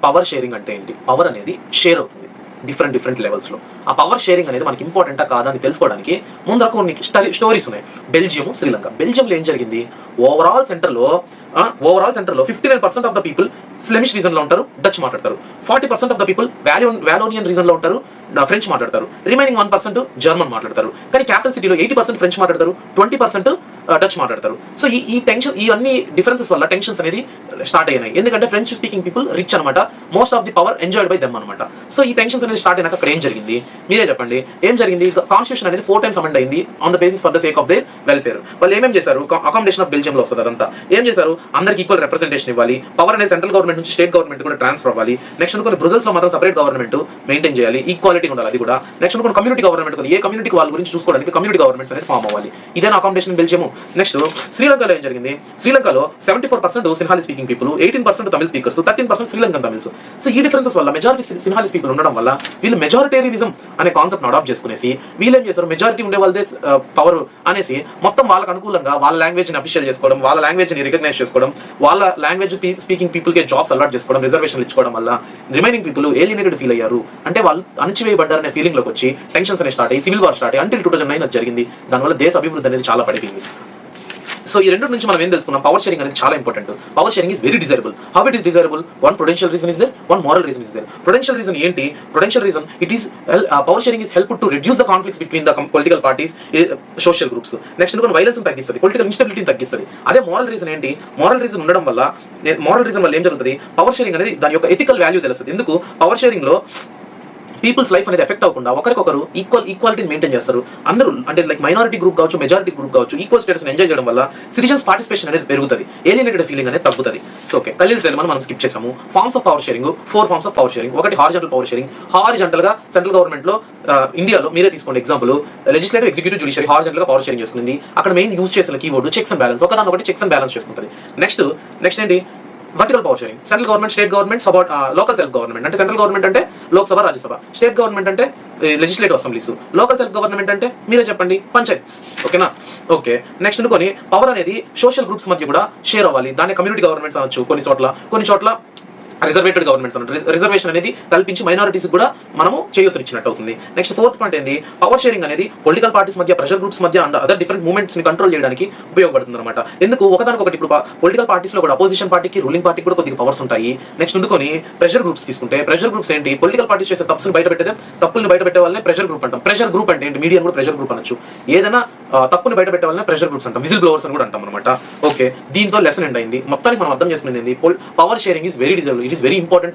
Power sharing అంటే ఏంటి? Power అనేది షేర్ అవుతుంది డిఫరెంట్ లెవెల్స్లో. ఆ పవర్ షేరింగ్ అనేది మనకి ఇంపార్టెంటా కాదా అని తెలుసుకోవడానికి ముందర కొన్ని స్టోరీస్ ఉన్నాయి. బెల్జియం, శ్రీలంక. బెల్జియంలో ఏం జరిగింది? ఓవరాల్ సెంటర్లో 59% of the people Flemish reason లో ఉంటారు, డచ్ మాట్లాడతారు. 40% ఆఫ్ ద పీపుల్ వాలోనియన్ రీజన్ లో ఉంటారు, ఫ్రెంచ్ మాట్లాడతారు. రిమైనింగ్ 1% జర్మన్ మాట్లాడతారు. కానీ క్యాపిటల్ సిటీలో 80% ఫ్రెంచ్ మాట్లాడతారు, 20% డచ్ మాట్లాడతారు. సో ఈ టెన్షన్, ఈ అన్ని డిఫరెన్సెస్ వల్ల టెన్షన్స్ అనేది స్టార్ట్ అయినాయి. ఎందుకంటే ఫ్రెంచ్ స్పీకింగ్ పీపుల్ రిచ్ అనమాట, most of the power enjoyed by them అనమాట. సో ఈ టెన్షన్స్ అనేది స్టార్ట్ అయినాక అక్కడ ఏం జరిగింది? మీరే చెప్పండి. ఏం జరిగింది? కాన్స్టిట్యూషన్ అనేది 4 times అమెండ్ అయింది on the basis for the sake of their welfare. వాళ్ళు ఏమేం చేశారు? అకామిడేషన్ ఆఫ్ బెల్జియం లో వస్తుంది అదంతా. ఏం చేశారు? అందరికి ఈక్వల్ రిప్రజెంటేషన్ ఇవ్వాలి, పవర్ అనేది సెంట్రల్ గవర్నమెంట్ నుంచి స్టేట్ గవర్నమెంట్ కూడా ట్రాన్స్ఫర్ అవ్వాలి. నెక్స్ట్ కొన్ని బ్రుజెల్స్ లో మాత్రం సెపరేట్ గవర్నమెంట్ మెయింటైన్ చేయాలి, ఈక్వాలిటీ ఉండాలి అది కూడా. నెక్స్ట్ కొన్ని కమ్యూనిటీ గవర్నమెంట్, ఏ కమ్యూనిటీకి వాళ్ళ గురించి చూసుకోవడానికి కమ్యూనిటీ గవర్నమెంట్స్ అనేది ఫామ్ అవ్వాలి. ఇదే అకామిడేషన్ బెల్జియం. నెక్స్ట్ శ్రీలంకలో ఏం జరిగింది? శ్రీలంకలో 74% Sinhali speaking people, 18% Tamil speakers, 13% Sri Lankan Tamils. So ఈ డిఫరెన్సెస్ వల్ల మెజారిటీ సింహాలి పీపుల్ ఉండడం వల్ల వీళ్ళు మెజారిటేరియనిజం అనే కాన్సెప్ట్ అడాప్ట్ చేసుకునేసి వీళ్ళు ఏం చేశారు? మెజారిటీ ఉండే వాళ్ళదే పవర్ అనేసి మొత్తం వాళ్ళకి అనుకూలంగా వాళ్ళ లాంగ్వేజ్ ని అఫిషియల్ చేసుకోవడం, వాళ్ళ లాంగ్వేజ్ ని రికగ్నైజ్ చేసుకోవడం, వాళ్ళ లాంగ్వేజ్ స్పీకింగ్ పీపుల్ కి జాబ్స్ అలాట్ చేసుకోవడం, రిజర్వేషన్ ఇచ్చుకోవడం వల్ల రిమైనింగ్ పీపుల్ ఏలియనేటెడ్ ఫీల్ అయ్యారు. అంటే వాళ్ళు అణచివేయబడ్డారనే ఫీలింగ్ లోకి వచ్చి టెన్షన్స్ అనేది స్టార్ట్ అయ్యి సివిల్ వార్ స్టార్ట్ అయ్యి అంటిల్ 2009 అది జరిగింది. దానివల్ల దేశ అభివృద్ధి అనేది చాలా పడిపోయింది. సో ఈ రెండు నుంచి మనం ఏం తెలుసుకున్నాం? పవర్ షేరింగ్ అనేది చాలా important. Power sharing is very desirable. How it is desirable? One prudential reason is there, one moral reason is there. Prudential reason ఏంటి? Prudential reason it is power sharing is help to reduce the conflicts between the political parties, social groups. Next కొన్ని violence తగ్గిస్తుంది, political ఇన్స్టెబిలిటీని తగ్గిస్తుంది. అదే moral reason ఏంటి? Moral reason ఉండడం వల్ల, moral reason వల్ల ఏం జరుగుతుంది? పవర్ షేరింగ్ అనేది దాని యొక్క ఎథికల్ వాల్యూ తెలుస్తుంది. ఎందుకు? పవర్ షేరింగ్ లో పీపుల్స్ లైఫ్ అనేది ఎఫెక్ట్ అవ్వకుండా ఒకరికొకరు ఈక్వాలిటీని మెయింటైన్ చేస్తారు. అందరూ అంటే లైక్ మైనారిటీ గ్రూప్ కావచ్చు, మెజారిటీ గ్రూప్ కావచ్చు, ఈక్వల్ స్టేటస్ ఎంజాయ్ చేయడం వల్ల సిటిజన్స్ పార్టిసిపేషన్ అనేది పెరుగుతుంది, ఏలియనేటెడ్ ఫీలింగ్ అనేది తగ్గుతుంది. సో ఓకే, ఖలీల్ డైలమా మనం స్కిప్ చేసాము. Forms of power sharing, 4 forms of power sharing. ఒకటి హారిజాంటల్ పవర్ షేరింగ్. హారిజాంటల్ గా సెంట్రల్ గవర్నమెంట్ లో ఇండియాలో మీరే తీసుకోండి example, legislative, executive, judiciary horizontal గా పవర్ షేరింగ్ చేసుకుంది. అక్కడ మెయిన్ యూజ్ చేసిన కీవర్డ్ చెక్స్ అండ్ బ్యాలెన్స్. ఒకదాని ఒకటి చెక్స్ అండ్ బ్యాలెన్స్ చేసుకుంటుంది. నెక్స్ట్ ఏంటి? Vertical power sharing. Central government, state government, local self government. అంటే సెంట్రల్ గవర్నమెంట్ అంటే లోక్సభ, రాజ్యసభ. స్టేట్ గవర్నమెంట్ అంటే legislative assemblies. Local self government అంటే మీరే చెప్పండి, పంచాయత్స్. ఓకేనా? ఓకే. నెక్స్ట్ కొన్ని పవర్ అనేది సోషల్ గ్రూప్స్ మధ్య కూడా షేర్ అవ్వాలి. దాన్ని కమ్యూనిటీ గవర్నమెంట్స్ అనొచ్చు. కొన్ని చోట్ల రిజర్వేటెడ్ గవర్నమెంట్స్ అన్నట్టు రిజర్వేషన్ అనేది కల్పించి మైనారిటీస్ కూడా మనము చేయూతనిచ్చినట్టు అవుతుంది. నెక్స్ట్ 4th పాయింట్ ఏంది? పవర్ షేరింగ్ అనేది పొలిటికల్ పార్టీస్ మధ్య, ప్రెషర్ గ్రూప్స్ మధ్య అండ్ అదర్ డిఫరెంట్ మూవ్మెంట్స్ ని కంట్రోల్ చేయడానికి ఉపయోగపడుతుంది అనమాట. ఎందుకు? ఒకదానికొకటి ఇప్పుడు పొలిటికల్ పార్టీస్ లో కూడా అపోజిషన్ పార్టీకి, రూలింగ్ పార్టీకి కూడా కొద్దిగా పవర్స్ ఉంటాయి. నెక్స్ట్ ఉండుకొని ప్రెషర్ గ్రూప్స్ తీసుకుంటే, ప్రెషర్ గ్రూప్స్ ఏంటి? పొలిటికల్ పార్టీస్ చేసే తప్పుల్ని బయటపెట్టే వాళ్ళనే ప్రెషర్ గ్రూప్ అంటాం. ప్రెషర్ గ్రూప్ అంటే ఏంటి? మీడియా కూడా ప్రెషర్ గ్రూప్ అనొచ్చు. ఏదైనా తప్పుని బయటపెట్టే వాళ్ళనే ప్రెషర్ గ్రూప్స్ అంటాం, విజిల్ బ్లోవర్స్ అని కూడా అంటాం అనమాట. ఓకే, దీంతో లెసన్ ఎండ్ అయింది. మొత్తానికి మనం అర్థం చేసుకునేది ఏంది? Power sharing is very desirable. It is very important.